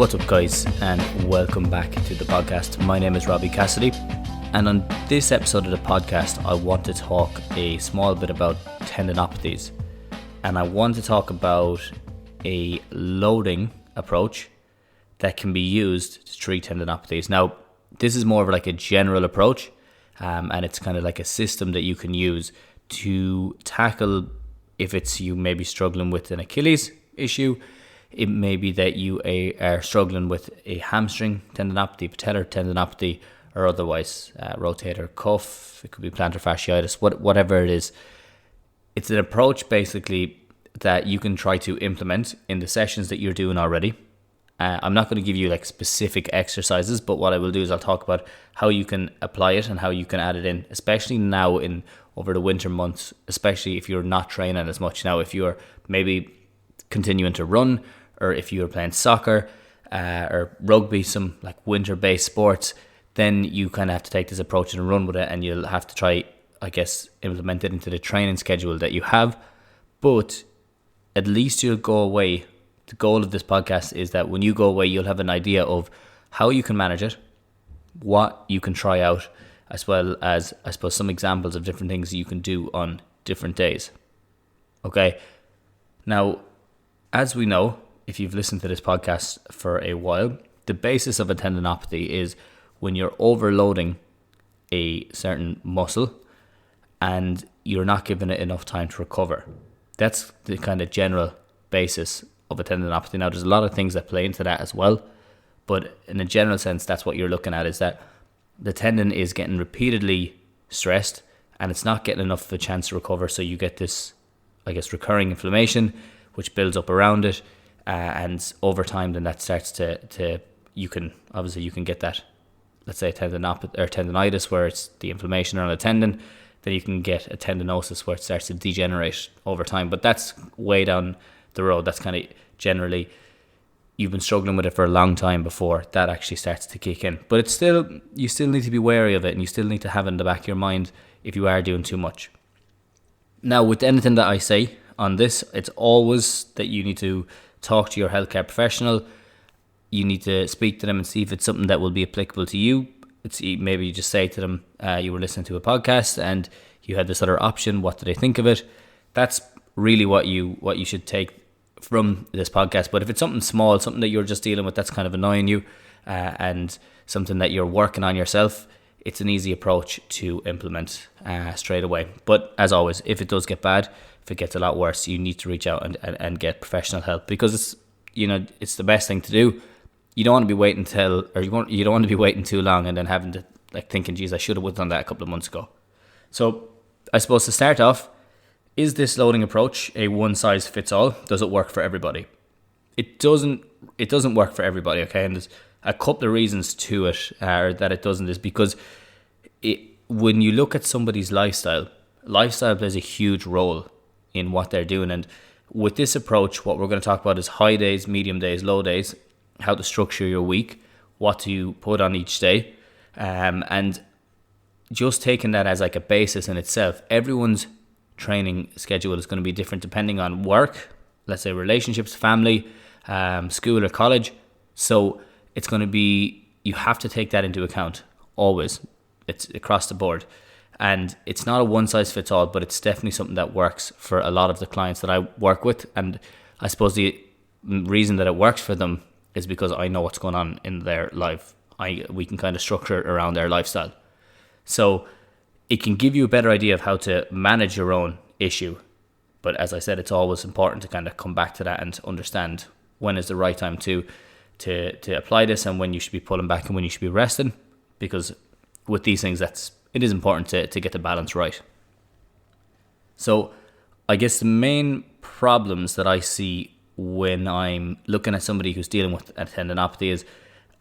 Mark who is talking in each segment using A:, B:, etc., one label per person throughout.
A: What's up, guys, and welcome back to the podcast. My name is Robbie Cassidy, and on this episode of the podcast I want to talk a small bit about tendinopathies, and I want to talk about a loading approach that can be used to treat tendinopathies. Now, this is more of like a general approach, and it's kind of like a system that you can use to tackle if it's you maybe struggling with an Achilles issue. It may be that you are struggling with a hamstring tendinopathy, patellar tendinopathy, or otherwise rotator cuff. It could be plantar fasciitis, whatever it is. It's an approach basically that you can try to implement in the sessions that you're doing already. I'm not going to give you like specific exercises, but what I will do is I'll talk about how you can apply it and how you can add it in, especially now in over the winter months, especially if you're not training as much. Now, if you're maybe continuing to run, or if you're playing soccer or rugby, some like winter-based sports, then you kind of have to take this approach and run with it, and you'll have to try, I guess, implement it into the training schedule that you have. But at least you'll go away. The goal of this podcast is that when you go away, you'll have an idea of how you can manage it, what you can try out, as well as, I suppose, some examples of different things you can do on different days. Okay? Now, as we know, if you've listened to this podcast for a while, the basis of a tendinopathy is when you're overloading a certain muscle and you're not giving it enough time to recover. That's the kind of general basis of a tendinopathy. Now, there's a lot of things that play into that as well, but in a general sense, that's what you're looking at, is that the tendon is getting repeatedly stressed and it's not getting enough of a chance to recover. So you get this, I guess, recurring inflammation, which builds up around it. And over time, then that starts to you can get that, let's say, tendinopathy or tendonitis, where it's the inflammation around the tendon. Then you can get a tendinosis where it starts to degenerate over time. But that's way down the road. That's kind of generally, you've been struggling with it for a long time before that actually starts to kick in. But you still need to be wary of it, and you still need to have it in the back of your mind if you are doing too much. Now, with anything that I say on this, it's always that you need to talk to your healthcare professional. You need to speak to them and see if it's something that will be applicable to you. Maybe you just say to them, you were listening to a podcast and you had this other option. What do they think of it? That's really what you should take from this podcast. But if it's something small, something that you're just dealing with that's kind of annoying you, and something that you're working on yourself, it's an easy approach to implement straight away. But as always, if it does get bad, if it gets a lot worse, you need to reach out and get professional help, because it's the best thing to do. You don't want to be waiting you don't want to be waiting too long and then having to thinking, geez, I should have done that a couple of months ago. So I suppose to start off, is this loading approach a one size fits all? Does it work for everybody? It doesn't work for everybody, okay? And there's a couple of reasons to it that it doesn't, is because when you look at somebody's lifestyle plays a huge role in what they're doing. And with this approach, what we're going to talk about is high days, medium days, low days, how to structure your week, what to put on each day, and just taking that as like a basis in itself. Everyone's training schedule is going to be different depending on work, let's say relationships, family, school or college. So it's going to be, you have to take that into account always. It's across the board. And it's not a one size fits all, but it's definitely something that works for a lot of the clients that I work with. And I suppose the reason that it works for them is because I know what's going on in their life. We can kind of structure it around their lifestyle. So it can give you a better idea of how to manage your own issue. But as I said, it's always important to kind of come back to that and understand when is the right time to apply this, and when you should be pulling back and when you should be resting. Because with these things, it is important to get the balance right. So I guess the main problems that I see when I'm looking at somebody who's dealing with a tendinopathy is,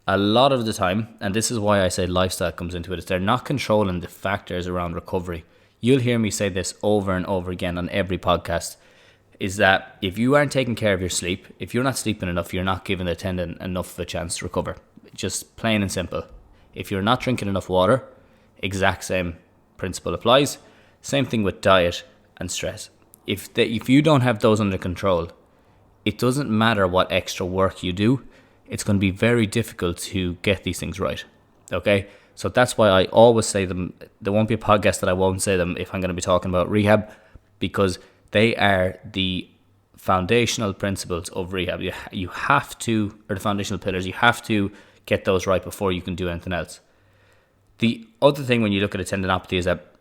A: a lot of the time, and this is why I say lifestyle comes into it, is they're not controlling the factors around recovery. You'll hear me say this over and over again on every podcast, is that if you aren't taking care of your sleep, if you're not sleeping enough, you're not giving the tendon enough of a chance to recover. Just plain and simple. If you're not drinking enough water, exact same principle applies. Same thing with diet and stress. If you don't have those under control, it doesn't matter what extra work you do, it's going to be very difficult to get these things right. Okay, so that's why I always say them. There won't be a podcast that I won't say them if I'm going to be talking about rehab, because they are the foundational principles of rehab. You have to, or the foundational pillars, you have to get those right before you can do anything else. The other thing when you look at a tendinopathy is that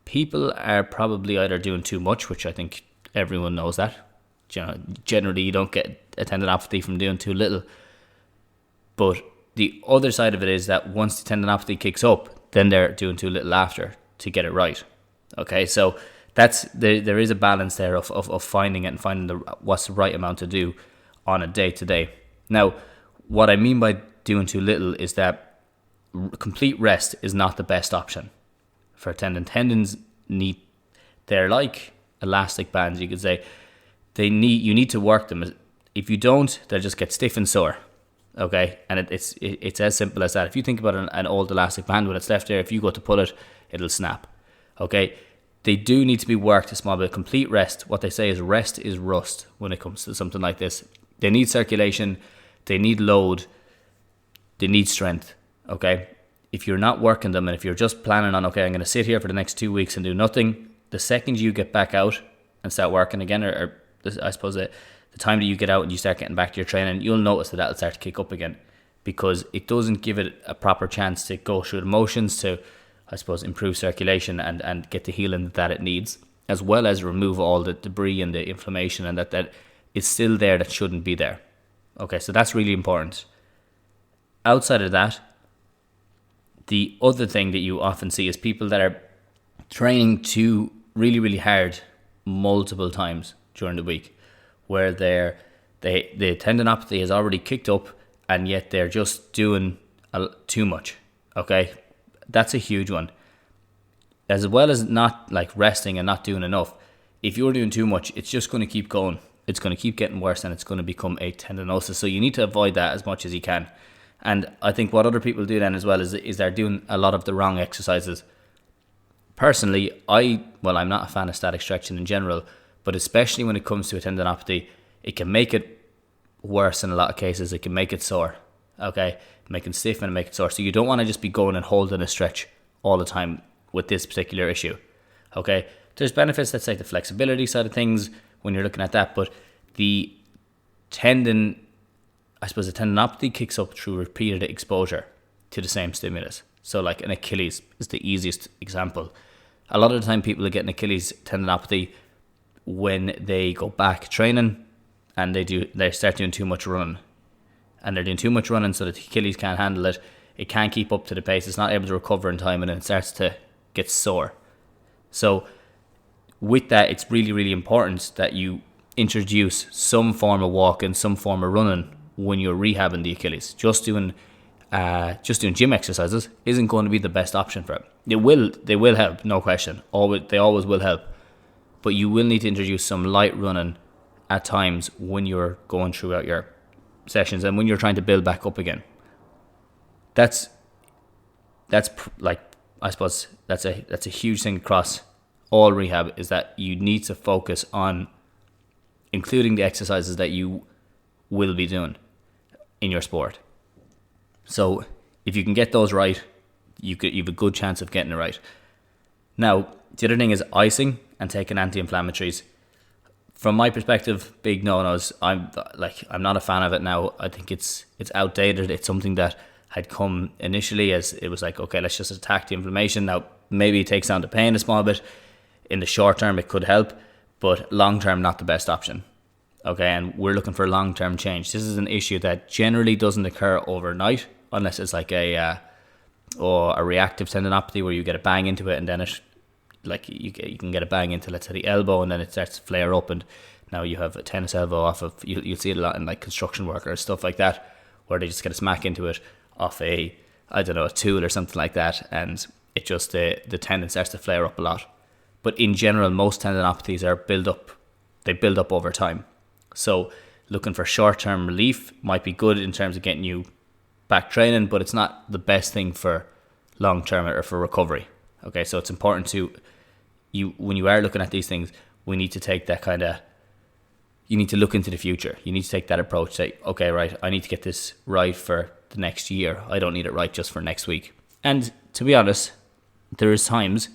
A: people are probably either doing too much, which I think everyone knows that. Generally you don't get a tendinopathy from doing too little. But the other side of it is that once the tendinopathy kicks up, then they're doing too little after to get it right. Okay, so there is a balance there of finding it and finding what's the right amount to do on a day-to-day. Now, what I mean by doing too little is that complete rest is not the best option for a tendon. Tendons they're like elastic bands, you could say. You need to work them. If you don't, they'll just get stiff and sore. Okay, and it's as simple as that. If you think about an old elastic band when it's left there, if you go to pull it, it'll snap. Okay, they do need to be worked a small bit. Complete rest, what they say is rest is rust when it comes to something like this. They need circulation, they need load, they need strength. Okay, if you're not working them and if you're just planning on, okay, I'm going to sit here for the next 2 weeks and do nothing, the second you get back out and start working again, or I suppose the time that you get out and you start getting back to your training, you'll notice that'll start to kick up again, because it doesn't give it a proper chance to go through the motions to, I suppose, improve circulation and get the healing that it needs, as well as remove all the debris and the inflammation and that is still there that shouldn't be there. Okay, so that's really important. Outside of that, the other thing that you often see is people that are training too really, really hard multiple times during the week, where the tendinopathy has already kicked up and yet they're just doing too much. Okay, that's a huge one. As well as not like resting and not doing enough, if you're doing too much, it's just going to keep going. It's going to keep getting worse and it's going to become a tendinosis. So you need to avoid that as much as you can. And I think what other people do then as well is they're doing a lot of the wrong exercises. Personally, I'm not a fan of static stretching in general, but especially when it comes to a tendinopathy, it can make it worse in a lot of cases. It can make it sore, okay? Make it stiff and make it sore. So you don't want to just be going and holding a stretch all the time with this particular issue, okay? There's benefits, let's say the flexibility side of things when you're looking at that, but the tendinopathy kicks up through repeated exposure to the same stimulus. So like an Achilles is the easiest example. A lot of the time people are getting Achilles tendinopathy when they go back training and they start doing too much running. And they're doing too much running so that the Achilles can't handle it. It can't keep up to the pace. It's not able to recover in time, and then it starts to get sore. So with that, it's really, really important that you introduce some form of walking, some form of running when you're rehabbing the Achilles. Just doing gym exercises isn't going to be the best option for it. They will help, no question. They always will help. But you will need to introduce some light running at times when you're going throughout your sessions and when you're trying to build back up again. That's like, I suppose that's a huge thing across all rehab, is that you need to focus on including the exercises that you will be doing in your sport. So if you can get those right, you have a good chance of getting it right. Now, the other thing is icing and taking anti-inflammatories. From my perspective, big no-nos. I'm not a fan of it now. I think it's outdated. It's something that had come initially as it was like, okay, let's just attack the inflammation. Now, maybe it takes down the pain a small bit. In the short term, it could help, but long term, not the best option. Okay, and we're looking for long-term change. This is an issue that generally doesn't occur overnight, unless it's like a reactive tendinopathy where you get a bang into it and then it, like you can get a bang into, let's say, the elbow, and then it starts to flare up, and now you have a tennis elbow off of, you'll see it a lot in like construction workers, stuff like that, where they just get a smack into it off a tool or something like that, and it just the tendon starts to flare up a lot. But in general, most tendinopathies they build up over time. So looking for short-term relief might be good in terms of getting you back training, but it's not the best thing for long-term or for recovery. Okay, so it's important when you are looking at these things, we need to take that kind of, you need to look into the future. You need to take that approach. Say, okay, right, I need to get this right for the next year. I don't need it right just for next week. And to be honest, there is times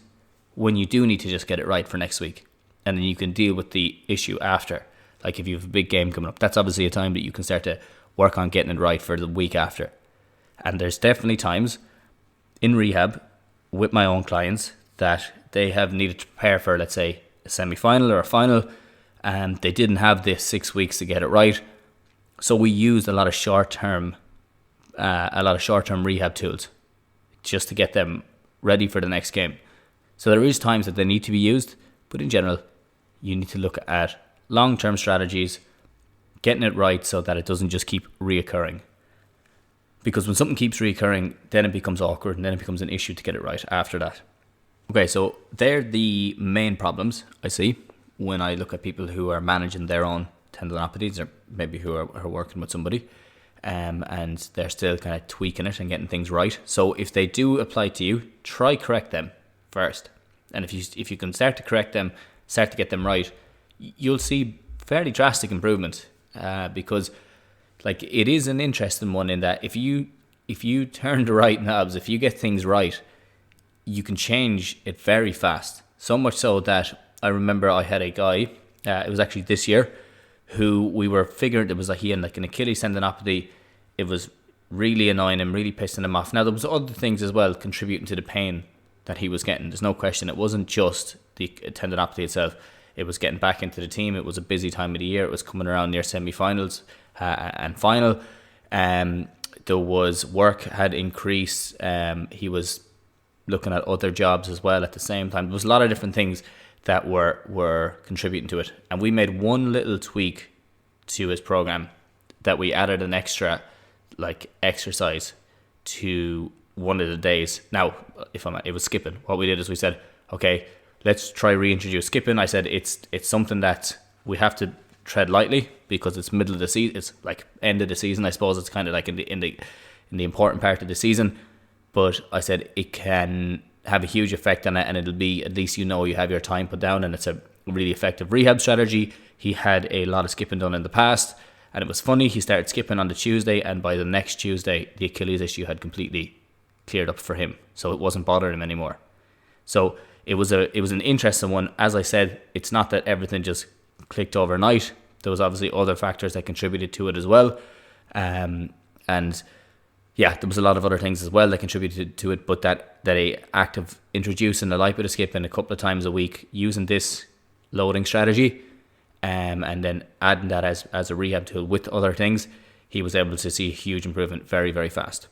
A: when you do need to just get it right for next week. And then you can deal with the issue after. Like if you have a big game coming up, that's obviously a time that you can start to work on getting it right for the week after. And there's definitely times in rehab with my own clients that they have needed to prepare for, let's say, a semi-final or a final, and they didn't have this 6 weeks to get it right. So we used a lot of short-term rehab tools just to get them ready for the next game. So there is times that they need to be used, but in general, you need to look at long-term strategies, getting it right so that it doesn't just keep reoccurring. Because when something keeps reoccurring, then it becomes awkward and then it becomes an issue to get it right after that. Okay, so they're the main problems I see when I look at people who are managing their own tendinopathies, or maybe who are working with somebody, and they're still kind of tweaking it and getting things right. So if they do apply to you, try correct them first. And if you can start to correct them, start to get them right, you'll see fairly drastic improvement, because like it is an interesting one in that if you turn the right knobs, if you get things right, you can change it very fast. So much so that I remember I had a guy, it was actually this year, who we were figuring it was like he had like an Achilles tendinopathy. It was really annoying him, really pissing him off. Now there was other things as well contributing to the pain that he was getting. There's no question. It wasn't just the tendinopathy itself. It was getting back into the team. It was a busy time of the year. It was coming around near semi-finals and final. There was work had increased. He was looking at other jobs as well at the same time. There was a lot of different things that were contributing to it. And we made one little tweak to his program that we added an extra like exercise to one of the days. Now, it was skipping. What we did is we said, okay, let's try reintroduce skipping. I said it's something that we have to tread lightly because it's middle of the season. It's like end of the season. I suppose it's kind of like in the important part of the season. But I said it can have a huge effect on it, and it'll be, at least you know you have your time put down, and it's a really effective rehab strategy. He had a lot of skipping done in the past, and it was funny. He started skipping on the Tuesday, and by the next Tuesday, the Achilles issue had completely cleared up for him, so it wasn't bothering him anymore. So it was an interesting one. As I said, it's not that everything just clicked overnight. There was obviously other factors that contributed to it as well, and yeah, there was a lot of other things as well that contributed to it, but that a act of introducing a light bit of skipping a couple of times a week, using this loading strategy, and then adding that as a rehab tool with other things, he was able to see a huge improvement very, very fast.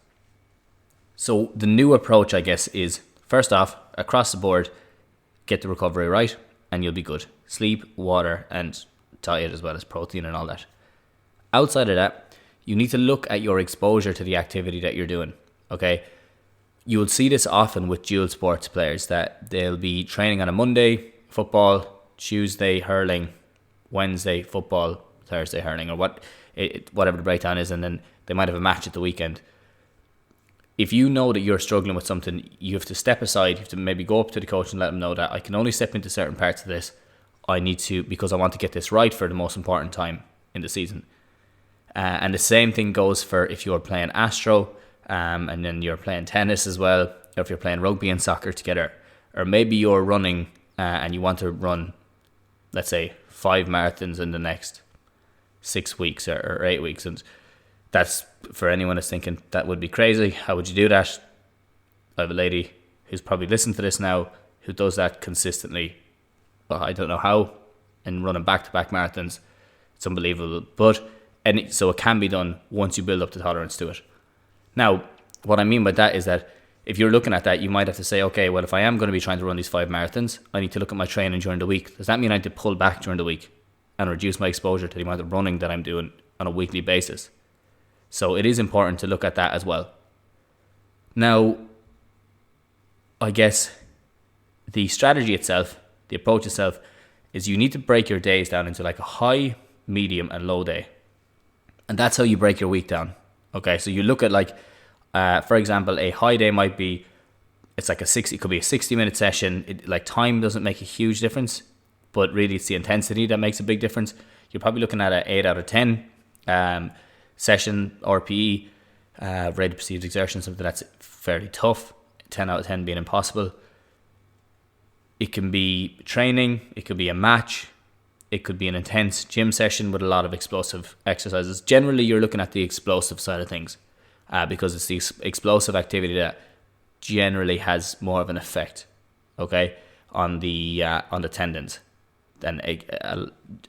A: So the new approach, I guess, is first off, across the board, get the recovery right, and you'll be good. Sleep, water, and diet, as well as protein and all that. Outside of that, you need to look at your exposure to the activity that you're doing, okay? You will see this often with dual sports players, that they'll be training on a Monday, football, Tuesday, hurling, Wednesday, football, Thursday, hurling, or whatever the breakdown is, and then they might have a match at the weekend. If you know that you're struggling with something, you have to step aside. You have to maybe go up to the coach and let them know that I can only step into certain parts of this. I need to, because I want to get this right for the most important time in the season. And the same thing goes for if you're playing Astro, and then you're playing tennis as well, or if you're playing rugby and soccer together, or maybe you're running and you want to run, let's say, 5 marathons in the next 6 weeks or 8 weeks, and that's, for anyone that's thinking that would be crazy, how would you do that? I have a lady who's probably listened to this now who does that consistently. Well, I don't know how, and running back-to-back marathons, it's unbelievable. So it can be done once you build up the tolerance to it. Now, what I mean by that is that if you're looking at that, you might have to say, okay, well, if I am going to be trying to run these 5 marathons, I need to look at my training during the week. Does that mean I need to pull back during the week and reduce my exposure to the amount of running that I'm doing on a weekly basis? So it is important to look at that as well. Now, I guess the strategy itself, the approach itself, is you need to break your days down into like a high, medium, and low day. And that's how you break your week down. Okay, so you look at like, for example, a high day might be, it could be a 60-minute session. Time doesn't make a huge difference, but really it's the intensity that makes a big difference. you're probably looking at an 8 out of 10 session RPE, rate of perceived exertion, something that's fairly tough. 10 out of 10 being impossible. It can be training, it could be a match, it could be an intense gym session with a lot of explosive exercises. Generally, you're looking at the explosive side of things because it's the explosive activity that generally has more of an effect, okay, on the tendons. And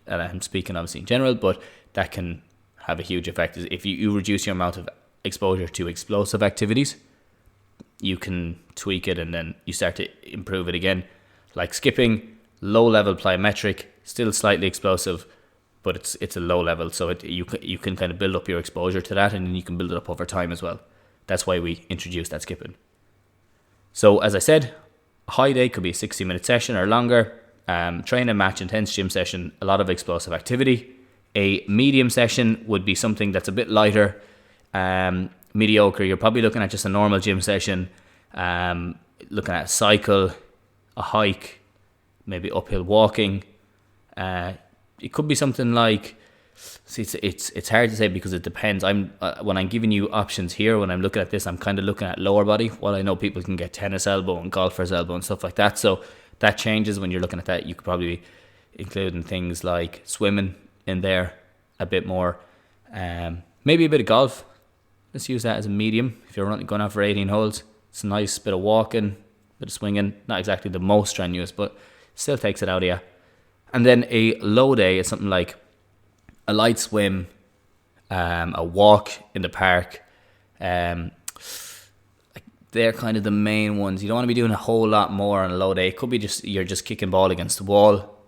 A: I'm speaking obviously in general, but that can have a huge effect. If you reduce your amount of exposure to explosive activities, you can tweak it and then you start to improve it again. Like skipping, low level plyometric, still slightly explosive, but it's a low level, so you can kind of build up your exposure to that, and then you can build it up over time as well. That's why we introduced that skipping. So as I said, a high day could be a 60-minute session or longer. Train and match, intense gym session, a lot of explosive activity. A medium session would be something that's a bit lighter, mediocre. You're probably looking at just a normal gym session, looking at a cycle, a hike, maybe uphill walking. It could be something like, see, it's hard to say because it depends. When I'm giving you options here, when I'm looking at this, I'm kind of looking at lower body. Well, I know people can get tennis elbow and golfer's elbow and stuff like that, so that changes when you're looking at that. You could probably be including things like swimming in there a bit more, maybe a bit of golf. Let's use that as a medium. If you're going out for 18 holes, it's a nice bit of walking, bit of swinging, not exactly the most strenuous, but still takes it out of you. And then a low day is something like a light swim, a walk in the park. They're kind of the main ones. You don't want to be doing a whole lot more on a low day. It could be just you're just kicking ball against the wall.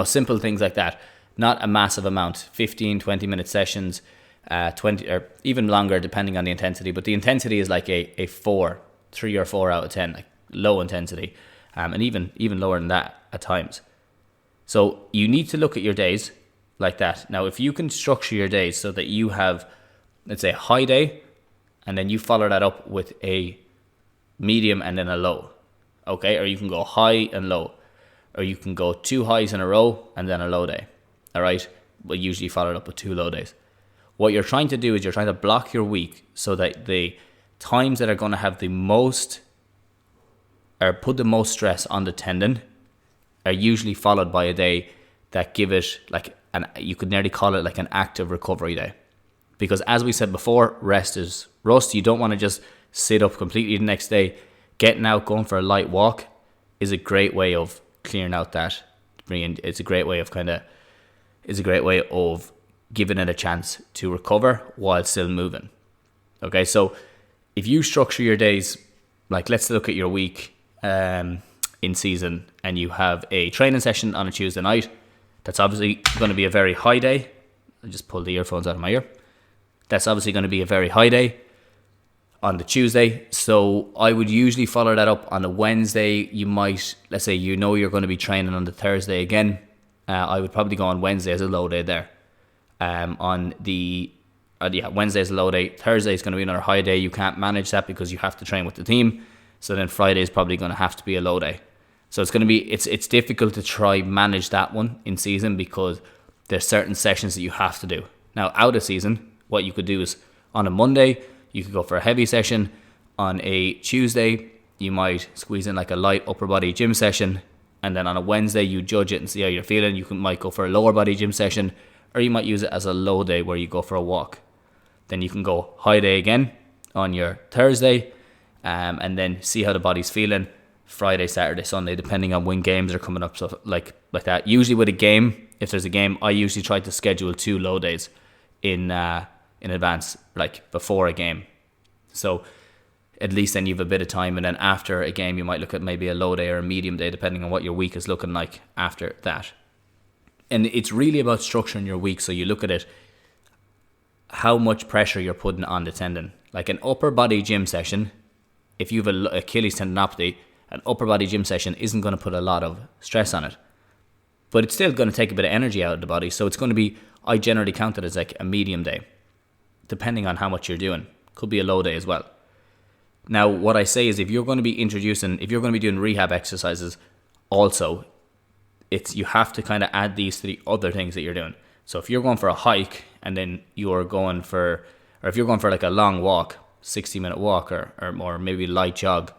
A: Simple things like that. Not a massive amount. 15, 20-minute sessions, 20 or even longer depending on the intensity. But the intensity is like a 3 or 4 out of 10, like low intensity, and even lower than that at times. So you need to look at your days like that. Now, if you can structure your days so that you have, let's say, a high day, and then you follow that up with a medium and then a low, okay? Or you can go high and low, or you can go 2 highs in a row and then a low day, all right? But usually follow it up with 2 low days. What you're trying to do is you're trying to block your week so that the times that are going to have the most, or put the most stress on the tendon, are usually followed by a day that give it you could nearly call it like an active recovery day. Because as we said before, rest is rust. You don't want to just sit up completely the next day. Getting out, going for a light walk is a great way of clearing out that. It's a great way of giving it a chance to recover while still moving. Okay, so if you structure your days, like let's look at your week in season, and you have a training session on a Tuesday night, that's obviously going to be a very high day. I just pulled the earphones out of my ear. That's obviously going to be a very high day on the Tuesday. So I would usually follow that up on a Wednesday. You might, let's say you're going to be training on the Thursday again. I would probably go on Wednesday as a low day there. Wednesday is a low day. Thursday is going to be another high day. You can't manage that because you have to train with the team. So then Friday is probably going to have to be a low day. So it's going to be, it's difficult to try manage that one in season because there's certain sessions that you have to do. Now, out of season, what you could do is on a Monday, you could go for a heavy session. On a Tuesday, you might squeeze in like a light upper body gym session. And then on a Wednesday, you judge it and see how you're feeling. You might go for a lower body gym session, or you might use it as a low day where you go for a walk. Then you can go high day again on your Thursday, and then see how the body's feeling. Friday, Saturday, Sunday, depending on when games are coming up, so like that. Usually with a game, if there's a game, I usually try to schedule 2 low days in advance, like before a game. So at least then you have a bit of time, and then after a game, you might look at maybe a low day or a medium day, depending on what your week is looking like after that. And it's really about structuring your week. So you look at it, how much pressure you're putting on the tendon. Like an upper body gym session, if you have an Achilles tendinopathy, an upper body gym session isn't going to put a lot of stress on it. But it's still going to take a bit of energy out of the body. So it's going to be, I generally count it as like a medium day, depending on how much you're doing. Could be a low day as well. Now, what I say is if you're going to be doing rehab exercises also, you have to kind of add these to the other things that you're doing. So if you're going for a hike and then you're going for, or if you're going for like a long walk, 60-minute walk or more, maybe light jog,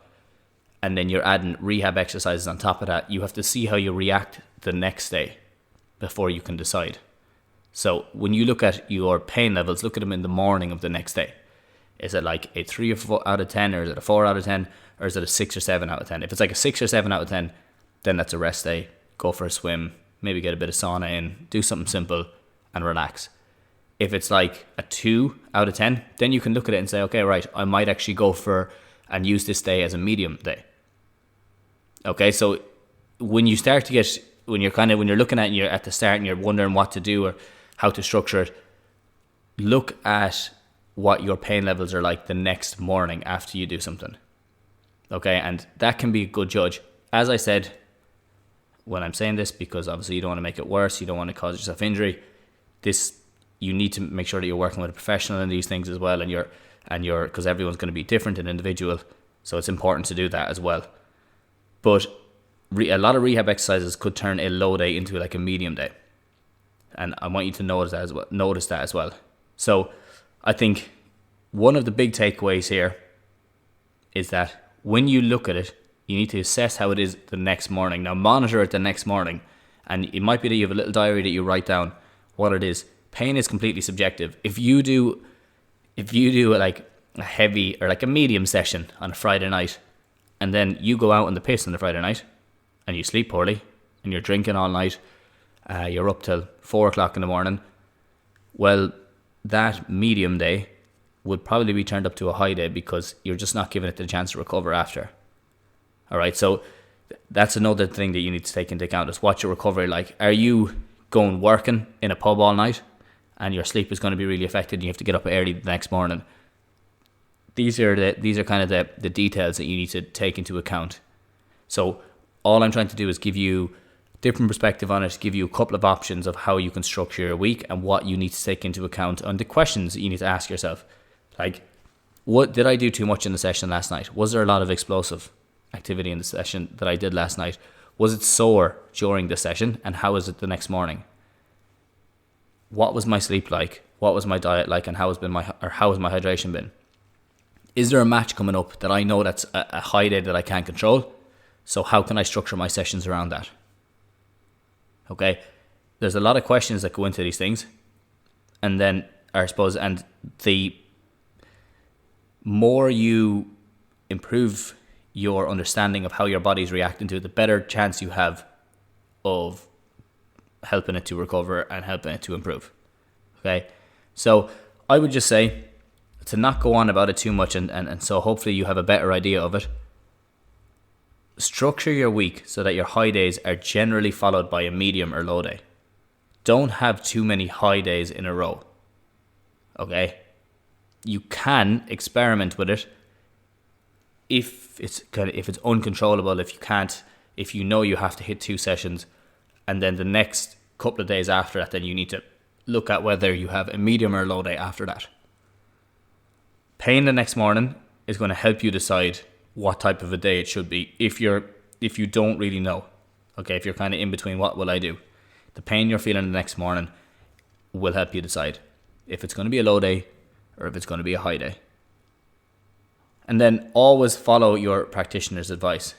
A: and then you're adding rehab exercises on top of that, you have to see how you react the next day before you can decide. So when you look at your pain levels, look at them in the morning of the next day. Is it like a 3 or 4 out of 10, or is it a 4 out of 10, or is it a 6 or 7 out of 10? If it's like a 6 or 7 out of 10, then that's a rest day. Go for a swim, maybe get a bit of sauna in, do something simple and relax. If it's like a 2 out of 10, then you can look at it and say, okay, right, I might actually go for and use this day as a medium day. Okay, so when you start to get, when you're looking at it and you're at the start and you're wondering what to do or how to structure it, look at what your pain levels are like the next morning after you do something. Okay, and that can be a good judge. As I said, when I'm saying this, because obviously you don't want to make it worse, you don't want to cause yourself injury, you need to make sure that you're working with a professional in these things as well, and you're because everyone's going to be different and individual, so it's important to do that as well. But a lot of rehab exercises could turn a low day into like a medium day, and I want you to notice that as well. So I think one of the big takeaways here is that when you look at it, you need to assess how it is the next morning. Now monitor it the next morning, and it might be that you have a little diary that you write down what it is. Pain is completely subjective. If you do like a heavy or like a medium session on a Friday night, and then you go out on the piss on the Friday night, and you sleep poorly, and you're drinking all night, you're up till 4 o'clock in the morning, well, that medium day would probably be turned up to a high day because you're just not giving it the chance to recover after. All right, so that's another thing that you need to take into account is what's your recovery like. Are you going working in a pub all night and your sleep is going to be really affected and you have to get up early the next morning? These are kind of the details that you need to take into account. So all I'm trying to do is give you different perspective on it, give you a couple of options of how you can structure your week and what you need to take into account and the questions that you need to ask yourself. Like, what did I do too much in the session last night? Was there a lot of explosive activity in the session that I did last night? Was it sore during the session, and how is it the next morning? What was my sleep like? What was my diet like, and how has my hydration been? Is there a match coming up that I know that's a high day that I can't control? So how can I structure my sessions around that? Okay, there's a lot of questions that go into these things, and then and the more you improve your understanding of how your body's reacting to it, the better chance you have of helping it to recover and helping it to improve. Okay, so I would just say to not go on about it too much, and so hopefully you have a better idea of it. Structure your week so that your high days are generally followed by a medium or low day. Don't have too many high days in a row. Okay? You can experiment with it if it's uncontrollable, if you know you have to hit 2 sessions, and then the next couple of days after that, then you need to look at whether you have a medium or low day after that. Pain the next morning is going to help you decide what type of a day it should be if you don't really know. Okay, if you're kind of in between, what will I do? The pain you're feeling the next morning will help you decide if it's going to be a low day or if it's going to be a high day. And then always follow your practitioner's advice.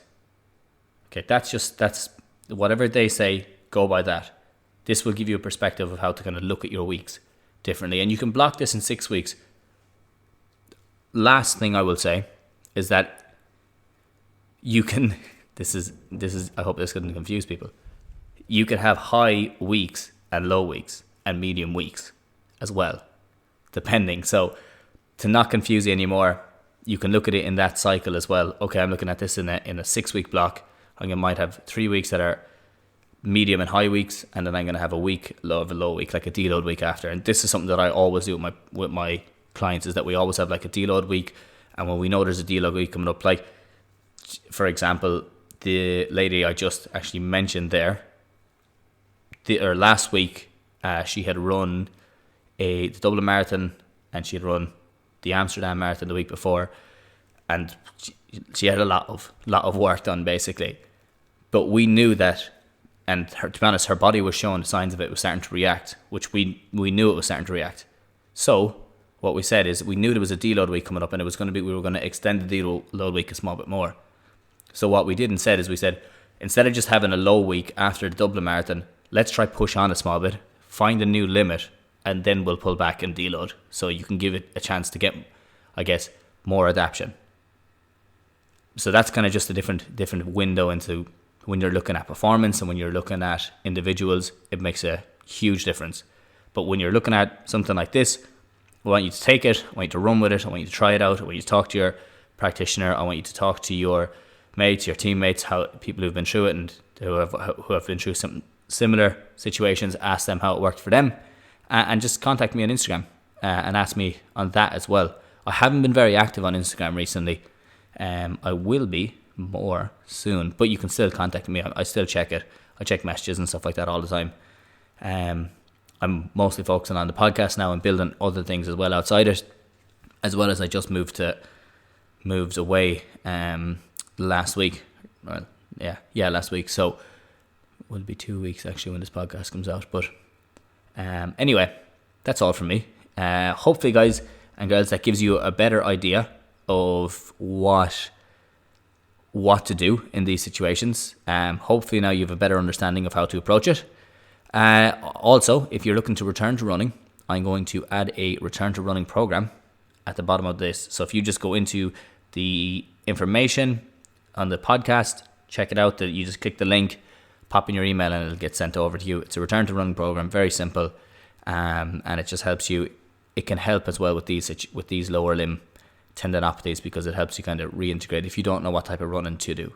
A: Okay, that's whatever they say, go by that. This will give you a perspective of how to kind of look at your weeks differently. And you can block this in 6 weeks. Last thing I will say is that you can, this is, I hope this doesn't confuse people. You can have high weeks and low weeks and medium weeks as well, depending. So to not confuse you anymore, you can look at it in that cycle as well. Okay, I'm looking at this in a 6 week block. I might have 3 weeks that are medium and high weeks, and then I'm going to have a week of a low week, like a deload week after. And this is something that I always do with my clients, is that we always have like a deload week. And when we know there's a deload week coming up, like for example, the lady I just actually mentioned there, last week, she had run the Dublin Marathon and she had run the Amsterdam Marathon the week before, and she had a lot of work done basically. But we knew that and to be honest, her body was showing signs of it was starting to react, which we knew it was starting to react. So what we said is we knew there was a deload week coming up, and we were going to extend the deload week a small bit more. So what we did instead is we said, instead of just having a low week after the Dublin Marathon, let's try push on a small bit, find a new limit, and then we'll pull back and deload. So you can give it a chance to get, I guess, more adaptation. So that's kind of just a different window into when you're looking at performance, and when you're looking at individuals, it makes a huge difference. But when you're looking at something like this, I want you to take it, I want you to run with it, I want you to try it out, I want you to talk to your practitioner, I want you to talk to your mates, your teammates, how people who've been through it and who have been through some similar situations, ask them how it worked for them, and just contact me on Instagram and ask me on that as well. I haven't been very active on Instagram recently. I will be more soon, but you can still contact me. I still check it. I check messages and stuff like that all the time. I'm mostly focusing on the podcast now and building other things as well outside it, as well as I just moved away last week. Well, last week. So it will be 2 weeks actually when this podcast comes out. But anyway, that's all from me. Hopefully, guys and girls, that gives you a better idea of what to do in these situations. Hopefully now you have a better understanding of how to approach it. Also, if you're looking to return to running, I'm going to add a return to running program at the bottom of this. So if you just go into the information on the podcast, check it out, that you just click the link, pop in your email, and it'll get sent over to you. It's a return to running program, very simple, and it just helps you. It can help as well with these lower limb tendinopathies, because it helps you kind of reintegrate if you don't know what type of running to do.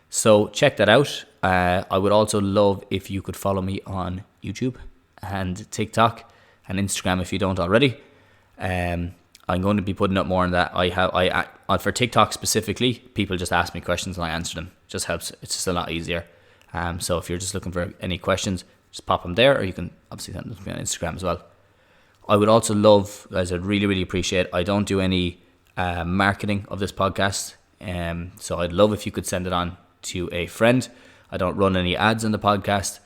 A: So check that out. I would also love if you could follow me on YouTube and TikTok and Instagram if you don't already. I'm going to be putting up more on that. For TikTok specifically, people just ask me questions and I answer them. It just helps. It's just a lot easier. So if you're just looking for any questions, just pop them there, or you can obviously send them to me on Instagram as well. I would also love, guys, I'd really, really appreciate, I don't do any marketing of this podcast. So I'd love if you could send it on to a friend. I don't run any ads on the podcast.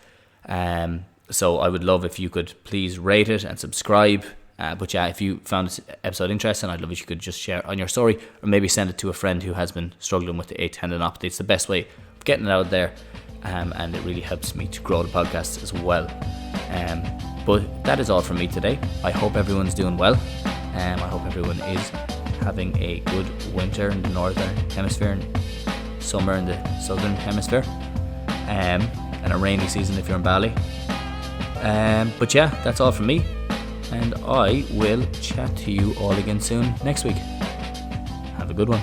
A: So I would love if you could please rate it and subscribe. But yeah, if you found this episode interesting, I'd love if you could just share it on your story, or maybe send it to a friend who has been struggling with the tendinopathy. It's the best way of getting it out there. And it really helps me to grow the podcast as well. But that is all from me today. I hope everyone's doing well. I hope everyone is having a good winter in the northern hemisphere and summer in the southern hemisphere, and a rainy season if you're in Bali. But yeah, that's all from me, and I will chat to you all again soon next week. Have a good one.